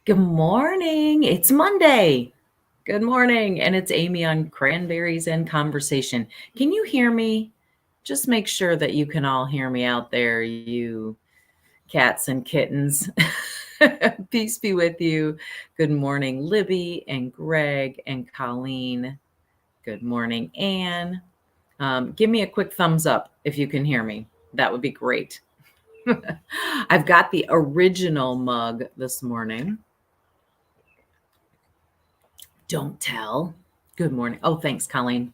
Good morning. It's Monday. Good morning. And it's Amy on Cranberries and Conversation. Can you hear me? Just make sure that you can all hear me out there, you cats and kittens. Peace be with you. Good morning, Libby and Greg and Colleen. Good morning, Anne. Give me a quick thumbs up if you can hear me. That would be great. I've got the original mug this morning. Don't tell. Good morning. Oh, thanks, Colleen.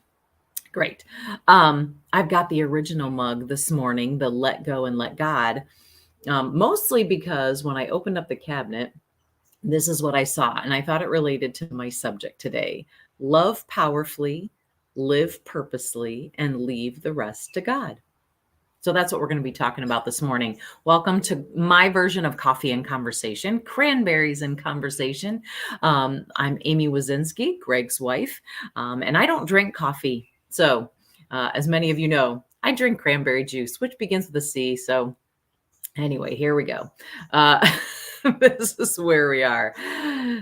Great. I've got the original mug this morning, the Let Go and Let God, mostly because when I opened up the cabinet, this is what I saw, and I thought it related to my subject today. Love powerfully, live purposely, and leave the rest to God. So that's what we're going to be talking about this morning. Welcome to my version of Coffee and Conversation, Cranberries and Conversation. I'm Aimée Wasinski, Greg's wife, and I don't drink coffee. So, as many of you know, I drink cranberry juice, which begins with a C. So, anyway, here we go. This is where we are.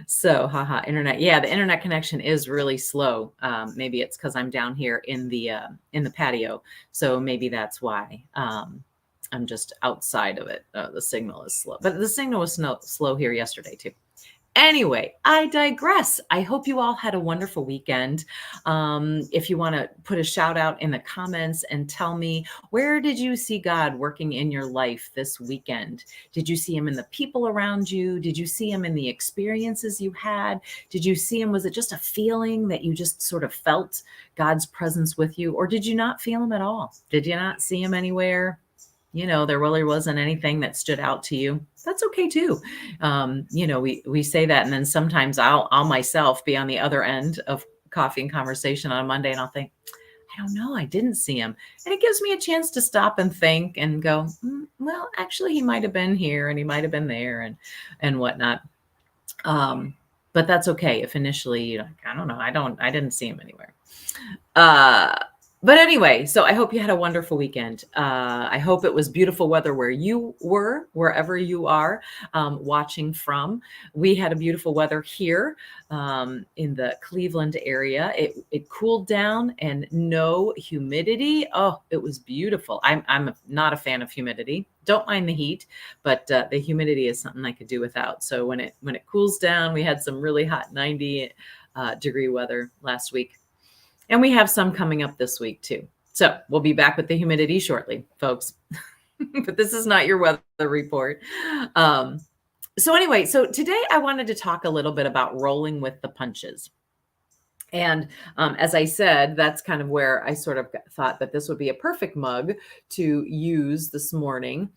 So, haha, internet. Yeah, the internet connection is really slow. Maybe it's because I'm down here in the patio, so maybe that's why. I'm just outside of it. The signal is slow, but the signal was slow here yesterday too. Anyway, I digress. I hope you all had a wonderful weekend. If you want to put a shout out in the comments and tell me, where did you see God working in your life this weekend? Did you see him in the people around you? Did you see him in the experiences you had? Did you see him? Was it just a feeling that you just sort of felt God's presence with you? Or did you not feel him at all? Did you not see him anywhere? There really wasn't anything that stood out to you. That's okay too. We say that, and then sometimes I'll myself be on the other end of Coffee and Conversation on Monday, and I'll think, I don't know, I didn't see him, and it gives me a chance to stop and think and go, well, actually, he might have been here, and he might have been there, and whatnot. But that's okay if initially you're like, I don't know, I didn't see him anywhere. But anyway, so I hope you had a wonderful weekend. I hope it was beautiful weather where you were, wherever you are watching from. We had a beautiful weather here in the Cleveland area. It cooled down and no humidity. Oh, it was beautiful. I'm not a fan of humidity. Don't mind the heat, but the humidity is something I could do without. So when it cools down, we had some really hot 90 degree weather last week. And we have some coming up this week too. So we'll be back with the humidity shortly, folks. But this is not your weather report. So anyway, so today I wanted to talk a little bit about rolling with the punches. And as I said, that's kind of where I sort of thought that this would be a perfect mug to use this morning.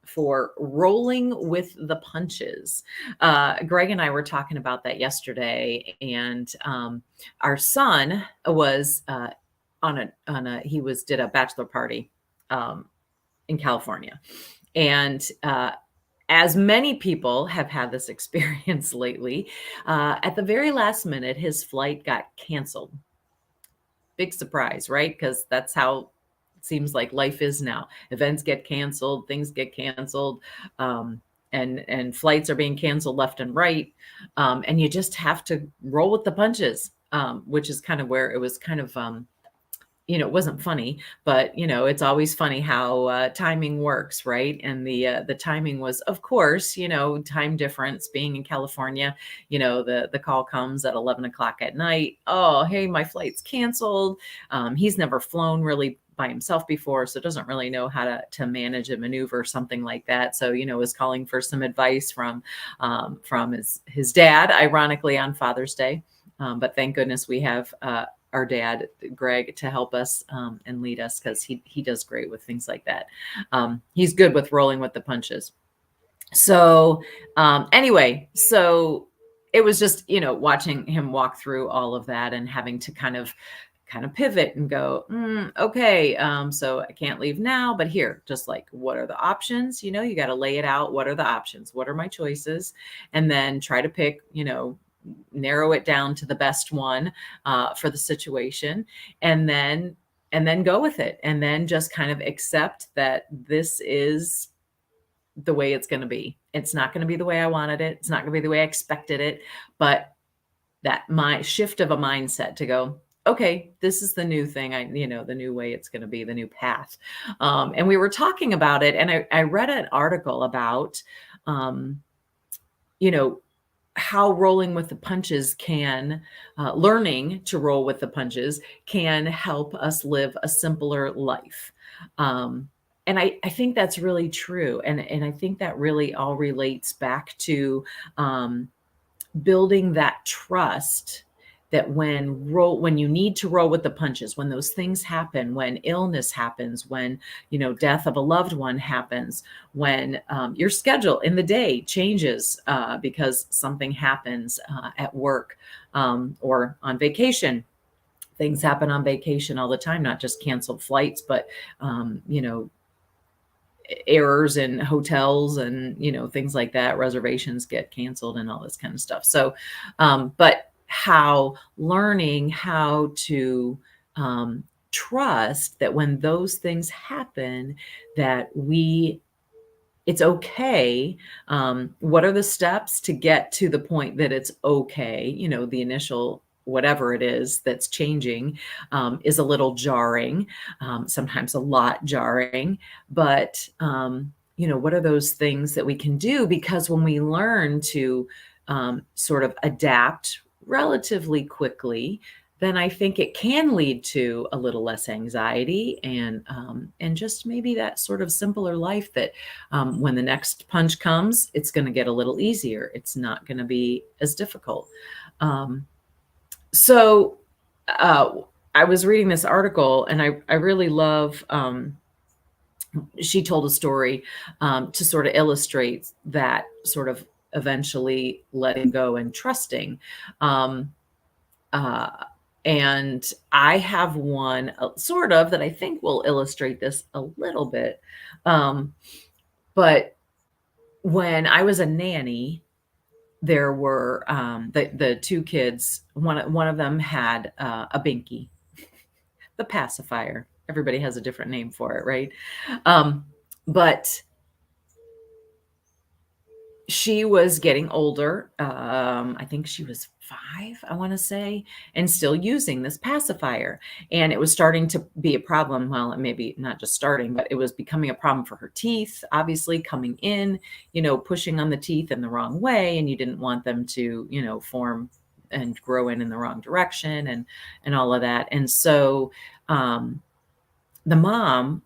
For rolling with the punches. Greg and I were talking about that yesterday, and our son was did a bachelor party in California, and as many people have had this experience lately, at the very last minute, his flight got canceled. Big surprise, right? Because that's how seems like life is now. Events get canceled, things get canceled, and flights are being canceled left and right, and you just have to roll with the punches, which is kind of where it was kind of it wasn't funny, but it's always funny how timing works, right? And the timing was, of course, time difference, being in California, the call comes at 11 o'clock at night. Oh, hey, my flight's canceled. He's never flown really by himself before, so doesn't really know how to manage a maneuver, something like that. So was calling for some advice from his dad, ironically on Father's Day, but thank goodness we have our dad, Greg, to help us and lead us, because he does great with things like that. He's good with rolling with the punches. So anyway, so it was just, watching him walk through all of that and having to kind of pivot and go, okay, so I can't leave now, but here, just like, what are the options? You got to lay it out. What are the options? What are my choices? And then try to pick, narrow it down to the best one for the situation, and then go with it, and then just kind of accept that this is the way it's going to be. It's not going to be the way I wanted it. It's not going to be the way I expected it. But that my shift of a mindset to go, okay, this is the new thing. The new way it's going to be, the new path. And we were talking about it, and I read an article about, um, you know, how rolling with the punches can, learning to roll with the punches can help us live a simpler life. And I think that's really true. And I think that really all relates back to, um, building that trust that when you need to roll with the punches, when those things happen, when illness happens, when death of a loved one happens, when your schedule in the day changes because something happens at work or on vacation. Things happen on vacation all the time, not just canceled flights, but errors in hotels and things like that. Reservations get canceled and all this kind of stuff. So but how learning how to trust that when those things happen, that it's okay. What are the steps to get to the point that it's okay? The initial whatever it is that's changing is a little jarring, sometimes a lot jarring. But, what are those things that we can do? Because when we learn to sort of adapt relatively quickly, then I think it can lead to a little less anxiety and just maybe that sort of simpler life that when the next punch comes, it's going to get a little easier. It's not going to be as difficult. Um, so uh, I was reading this article, and I really love. She told a story to sort of illustrate that sort of eventually letting go and trusting. Um, uh, and I have one sort of that I think will illustrate this a little bit. But when I was a nanny, there were the two kids. One of them had a binky, the pacifier. Everybody has a different name for it, right? But she was getting older. I think she was 5, I want to say, and still using this pacifier. And it was starting to be a problem. Well, maybe not just starting, but it was becoming a problem for her teeth, obviously coming in, pushing on the teeth in the wrong way. And you didn't want them to, form and grow in the wrong direction and all of that. And so the mom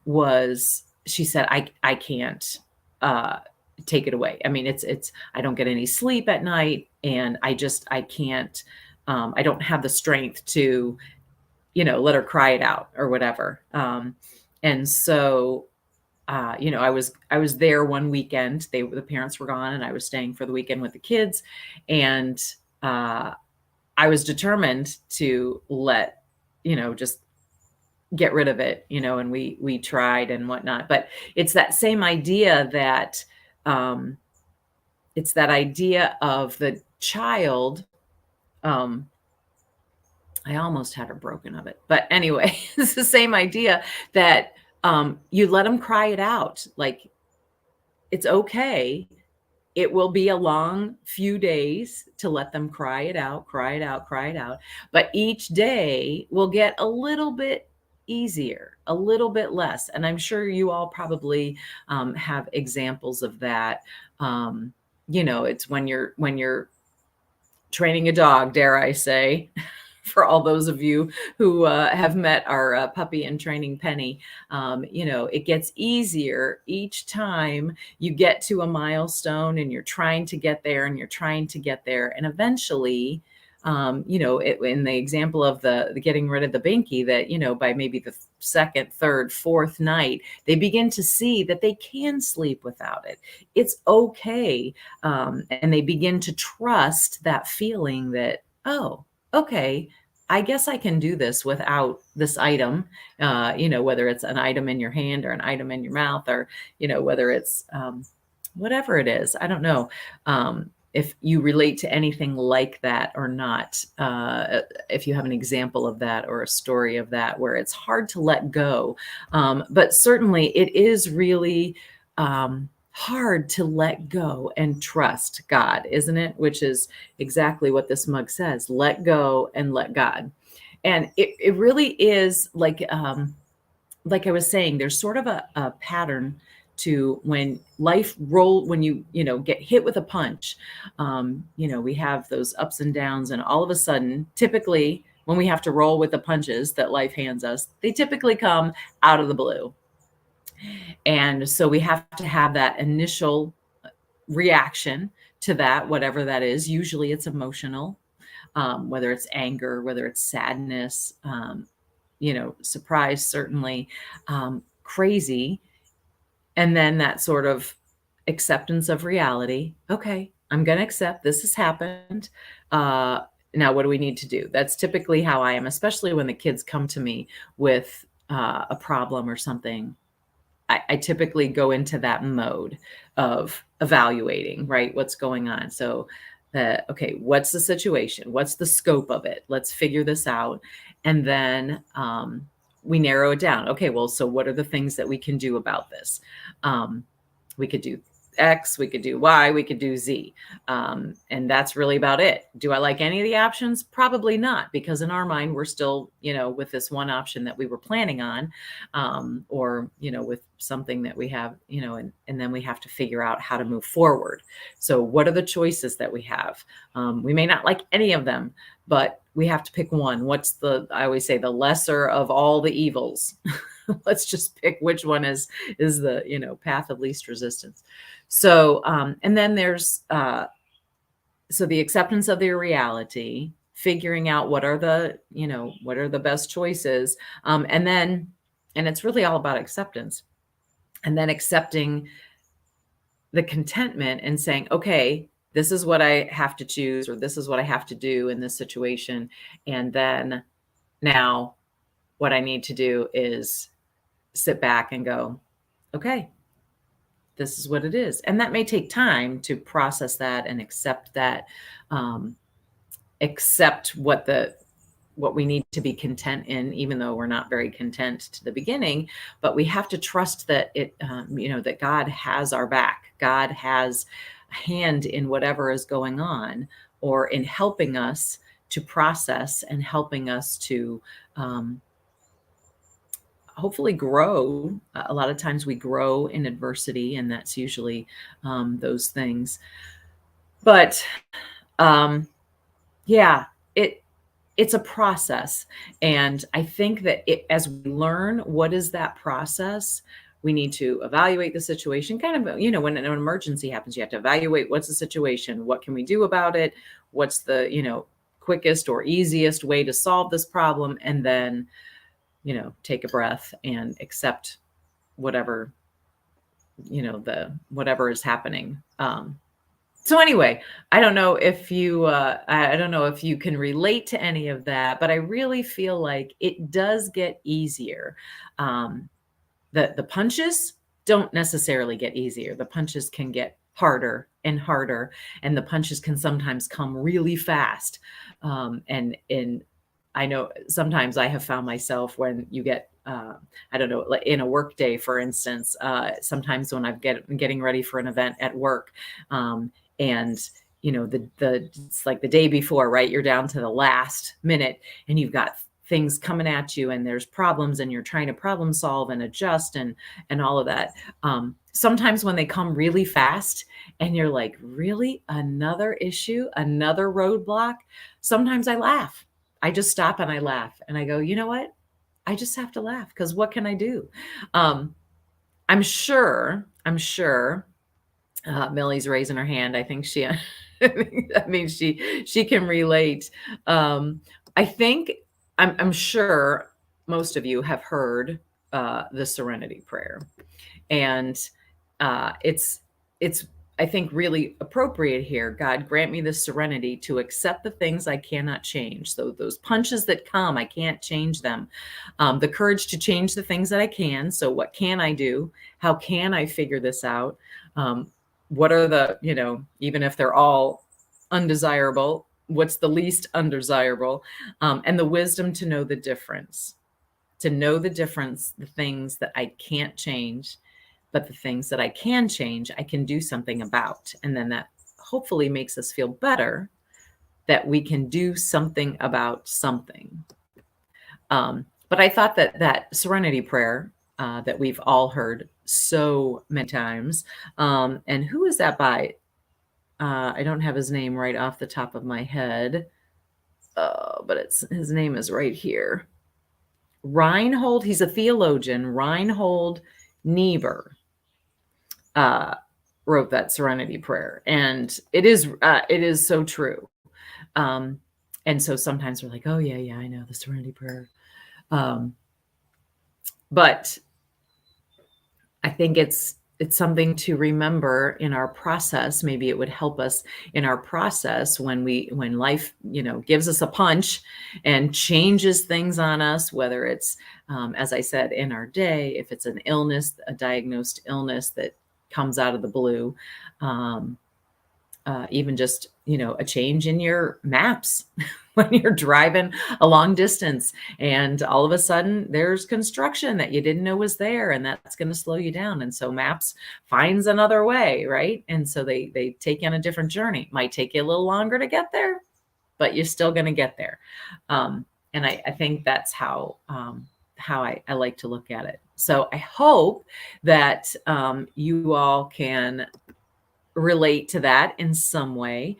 she said, I can't take it away. I mean, it's I don't get any sleep at night, and I can't, I don't have the strength to, let her cry it out or whatever. And so, I was there one weekend. The parents were gone, and I was staying for the weekend with the kids, and I was determined to just get rid of it, and we tried and whatnot. But it's that same idea that it's that idea of the child. I almost had her broken of it, but anyway, it's the same idea that you let them cry it out. Like, it's okay. It will be a long few days to let them cry it out, cry it out, cry it out. But each day will get a little bit easier, a little bit less. And I'm sure you all probably have examples of that. It's when you're training a dog, dare I say, for all those of you who have met our puppy in training, Penny, it gets easier each time you get to a milestone, and you're trying to get there, and you're trying to get there. And eventually, in the example of the getting rid of the binky, that, by maybe the second, third, fourth night, they begin to see that they can sleep without it. It's okay. And they begin to trust that feeling that, oh, okay, I guess I can do this without this item, whether it's an item in your hand or an item in your mouth, or, whether it's whatever it is. I don't know if you relate to anything like that or not, if you have an example of that or a story of that where it's hard to let go. But certainly it is really hard to let go and trust God, isn't it? Which is exactly what this mug says, let go and let God. And it really is like I was saying, there's sort of a pattern to when when you know, get hit with a punch. You know, we have those ups and downs, and all of a sudden, typically when we have to roll with the punches that life hands us, they typically come out of the blue. And so we have to have that initial reaction to that, whatever that is. Usually it's emotional, whether it's anger, whether it's sadness, you know, surprise, certainly, crazy. And then that sort of acceptance of reality. Okay, I'm going to accept this has happened. Uh, Now, what do we need to do? That's typically how I am, especially when the kids come to me with a problem or something. I typically go into that mode of evaluating, right? What's going on? So, okay, what's the situation? What's the scope of it? Let's figure this out. And then we narrow it down. Okay, well, so what are the things that we can do about this? Um, we could do X, we could do Y, we could do Z. And that's really about it. Do I like any of the options? Probably not, because in our mind, we're still, you know, with this one option that we were planning on, or, you know, with something that we have, you know, and then we have to figure out how to move forward. So what are the choices that we have? We may not like any of them, but we have to pick one. I always say, the lesser of all the evils. Let's just pick which one is the, you know, path of least resistance. So, and then there's, so the acceptance of the reality, figuring out what are the, you know, what are the best choices. And it's really all about acceptance, and then accepting the contentment and saying, okay, this is what I have to choose, or this is what I have to do in this situation. And then now what I need to do is sit back and go, okay, this is what it is. And that may take time to process that and accept that, accept what we need to be content in, even though we're not very content to the beginning. But we have to trust that you know, that God has our back. God has a hand in whatever is going on, or in helping us to process and helping us to, hopefully grow. A lot of times we grow in adversity, and that's usually those things. But um, yeah, it's a process, and I think that as we learn what is that process, we need to evaluate the situation. Kind of, you know, when an emergency happens, you have to evaluate what's the situation, what can we do about it, what's the, you know, quickest or easiest way to solve this problem, and then, you know, take a breath and accept whatever, you know, whatever is happening. So anyway, I don't know if I don't know if you can relate to any of that, but I really feel like it does get easier. Um, the punches don't necessarily get easier. The punches can get harder and harder, and the punches can sometimes come really fast. And I know sometimes I have found myself, when you get, I don't know, like in a work day, for instance, sometimes when getting ready for an event at work, and you know, it's like the day before, right? You're down to the last minute, and you've got things coming at you, and there's problems, and you're trying to problem solve and adjust and all of that. Sometimes when they come really fast and you're like, really, another issue, another roadblock, sometimes I laugh. I just stop and I laugh, and I go, you know what? I just have to laugh, because what can I do? Um, I'm sure Millie's raising her hand. I think I mean, she can relate. I think I'm sure most of you have heard the Serenity Prayer, and it's I think really appropriate here. God, grant me the serenity to accept the things I cannot change. So those punches that come, I can't change them. The courage to change the things that I can. So what can I do? How can I figure this out? What are the, you know, even if they're all undesirable, what's the least undesirable? And the wisdom to know the difference, the things that I can't change, but the things that I can change, I can do something about. And then that hopefully makes us feel better that we can do something about something. But I thought that that serenity prayer that we've all heard so many times, and who is that by? I don't have his name right off the top of my head, but his name is right here. Reinhold, he's a theologian. Reinhold Niebuhr wrote that serenity prayer, and it is so true. And so sometimes we're like, oh yeah, I know the serenity prayer. But I think it's something to remember in our process. Maybe it would help us in our process when life, gives us a punch and changes things on us, whether it's, as I said, in our day, if it's an illness, a diagnosed illness that comes out of the blue, even just, a change in your maps when you're driving a long distance and all of a sudden there's construction that you didn't know was there, and that's going to slow you down. And so maps finds another way, right? And so they take you on a different journey. It might take you a little longer to get there, but you're still going to get there. And I think that's how I like to look at it. So I hope that you all can relate to that in some way.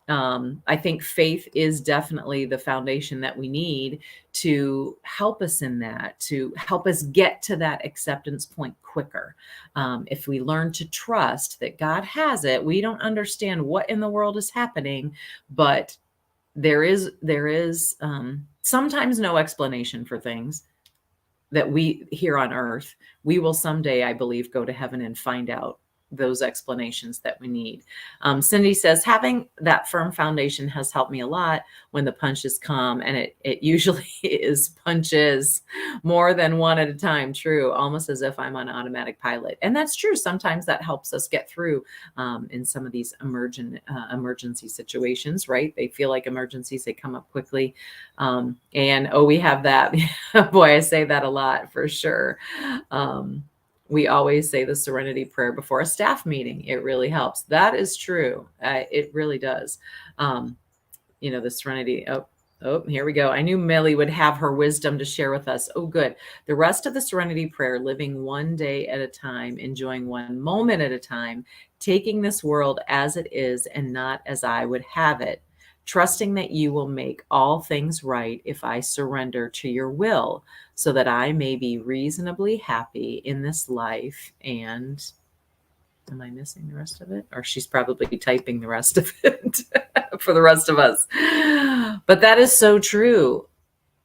I think faith is definitely the foundation that we need to help us in that, to help us get to that acceptance point quicker. If we learn to trust that God has it, we don't understand what in the world is happening, but there is sometimes no explanation for things that we here on earth. We will someday, I believe, go to heaven and find out those explanations that we need. Cindy says, having that firm foundation has helped me a lot when the punches come, and it usually is punches more than one at a time. True. Almost as if I'm on automatic pilot. And that's true. Sometimes that helps us get through in some of these emergency situations, right? They feel like emergencies, they come up quickly. And we have that. Boy, I say that a lot for sure. We always say the serenity prayer before a staff meeting. It really helps. That is true. It really does. The serenity. Oh, here we go. I knew Millie would have her wisdom to share with us. Oh, good. The rest of the serenity prayer, living one day at a time, enjoying one moment at a time, taking this world as it is and not as I would have it, trusting that you will make all things right if I surrender to your will, so that I may be reasonably happy in this life. And am I missing the rest of it? Or she's probably typing the rest of it for the rest of us. But that is so true.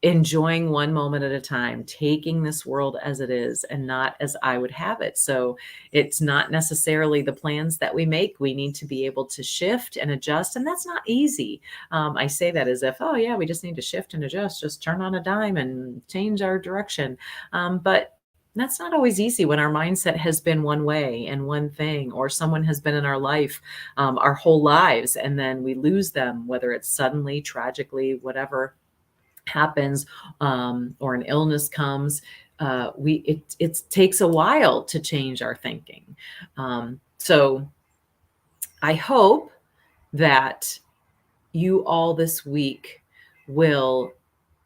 Enjoying one moment at a time, taking this world as it is and not as I would have it. So it's not necessarily the plans that we make. We need to be able to shift and adjust. And that's not easy. I say that as if, oh yeah, we just need to shift and adjust, just turn on a dime and change our direction. But that's not always easy when our mindset has been one way and one thing, or someone has been in our life our whole lives, and then we lose them, whether it's suddenly, tragically, whatever happens, or an illness comes. It takes a while to change our thinking. So I hope that you all this week will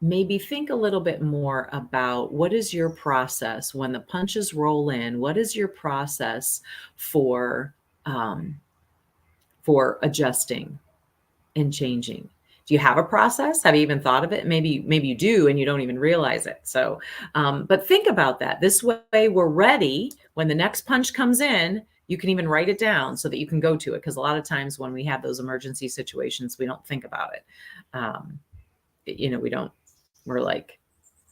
maybe think a little bit more about what is your process when the punches roll in. What is your process for adjusting and changing? Do you have a process? Have you even thought of it? Maybe you do and you don't even realize it. So, but think about that. This way we're ready when the next punch comes in. You can even write it down so that you can go to it. Because a lot of times when we have those emergency situations, we don't think about it. We don't, we're like,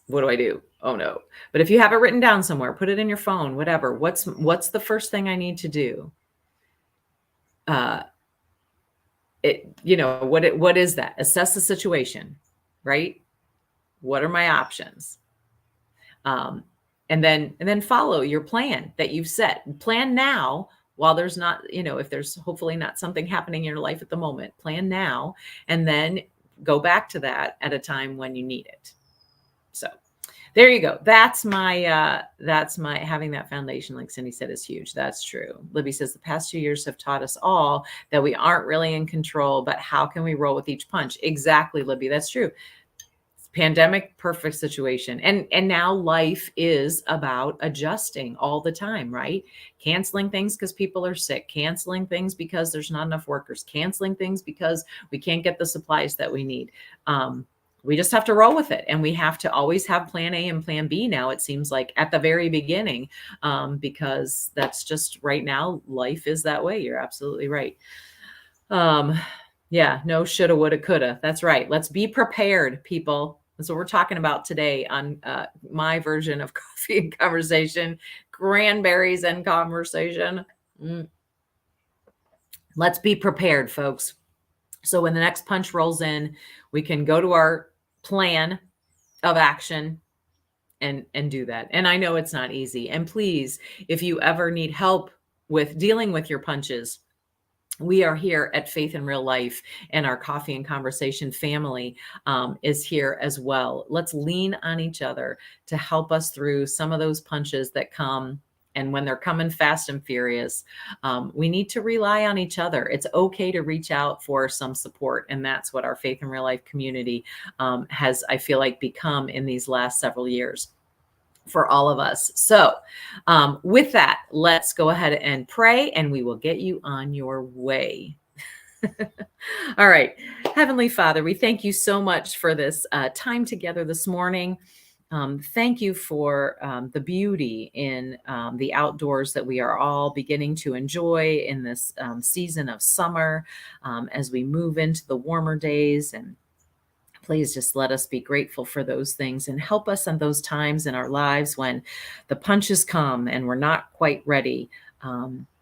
what do I do? Oh no. But if you have it written down somewhere, put it in your phone, whatever. What's the first thing I need to do? What is that? Assess the situation, right? What are my options? And then follow your plan that you've set. Plan now while there's not, if there's hopefully not something happening in your life at the moment. Plan now, and then go back to that at a time when you need it. So There you go. That's my having that foundation, like Cindy said, is huge. That's true. Libby says the past 2 years have taught us all that we aren't really in control, but how can we roll with each punch? Exactly, Libby. That's true. Pandemic, perfect situation. And now life is about adjusting all the time, right? Canceling things because people are sick, canceling things because there's not enough workers, canceling things because we can't get the supplies that we need. We just have to roll with it, and we have to always have plan A and plan B now, it seems like, at the very beginning, because that's just right now, life is that way. You're absolutely right. Yeah, no shoulda, woulda, coulda. That's right. Let's be prepared, people. That's what we're talking about today on my version of Coffee and Conversation, Cranberries and Conversation. Mm. Let's be prepared, folks. So when the next punch rolls in, we can go to our plan of action and do that. And I know it's not easy. And please, if you ever need help with dealing with your punches, we are here at Faith in Real Life, and our Coffee and Conversation family is here as well. Let's lean on each other to help us through some of those punches that come. And when they're coming fast and furious, we need to rely on each other. It's okay to reach out for some support. And that's what our Faith in Real Life community has, I feel like, become in these last several years for all of us. So with that, let's go ahead and pray, and we will get you on your way. All right. Heavenly Father, we thank you so much for this time together this morning. Thank you for the beauty in the outdoors that we are all beginning to enjoy in this season of summer as we move into the warmer days. And please just let us be grateful for those things and help us in those times in our lives when the punches come and we're not quite ready.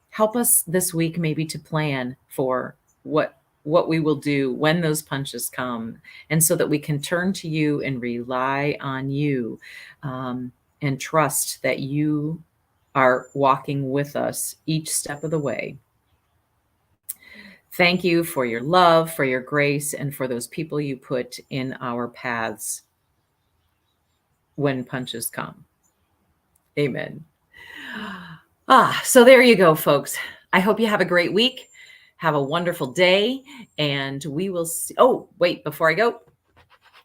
Help us this week maybe to plan for what we will do when those punches come, and so that we can turn to you and rely on you, and trust that you are walking with us each step of the way. Thank you for your love, for your grace, and for those people you put in our paths when punches come. Amen. So there you go, folks. I hope you have a great week. Have a wonderful day, and we will see. Oh, wait, before I go,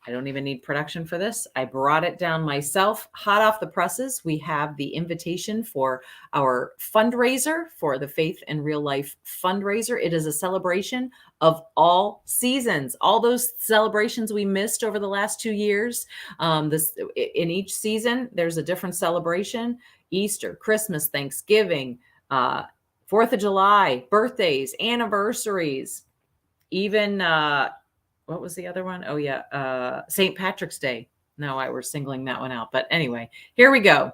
I don't even need production for this. I brought it down myself, hot off the presses. We have the invitation for our fundraiser for the Faith and Real Life fundraiser. It is a celebration of all seasons, all those celebrations we missed over the last 2 years. In each season, there's a different celebration: Easter, Christmas, Thanksgiving, 4th of July, birthdays, anniversaries, even what was the other one? Oh yeah, St. Patrick's Day. No, I was singling that one out. But anyway, here we go.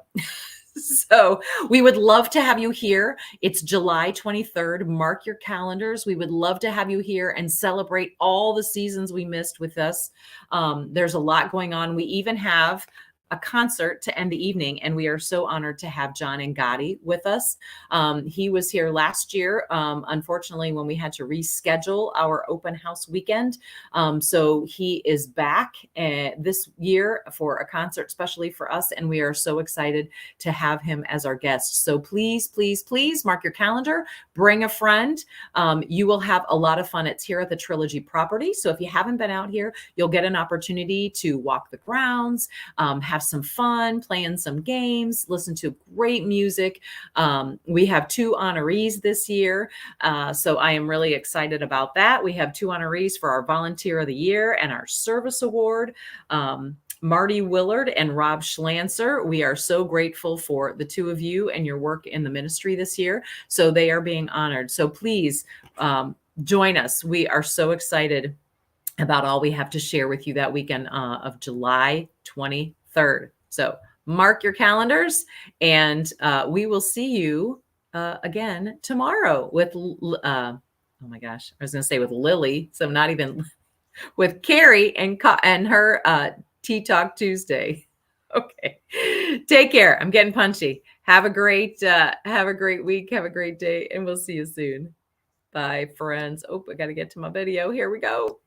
So we would love to have you here. It's July 23rd. Mark your calendars. We would love to have you here and celebrate all the seasons we missed with us. There's a lot going on. We even have a concert to end the evening, and we are so honored to have John and Gotti with us. He was here last year, unfortunately, when we had to reschedule our open house weekend. So he is back this year for a concert, especially for us, and we are so excited to have him as our guest. So please, please, please mark your calendar, bring a friend. You will have a lot of fun. It's here at the Trilogy property. So if you haven't been out here, you'll get an opportunity to walk the grounds, have some fun, playing some games, listen to great music. We have 2 honorees this year. So I am really excited about that. We have 2 honorees for our Volunteer of the Year and our Service Award. Marty Willard and Rob Schlancer. We are so grateful for the 2 of you and your work in the ministry this year. So they are being honored. So please join us. We are so excited about all we have to share with you that weekend of July 23rd. So mark your calendars, and we will see you again tomorrow with, oh my gosh, I was going to say with Lily. So not even with Carrie and her Tea Talk Tuesday. Okay. Take care. I'm getting punchy. Have a great week. Have a great day, and we'll see you soon. Bye, friends. Oh, I got to get to my video. Here we go.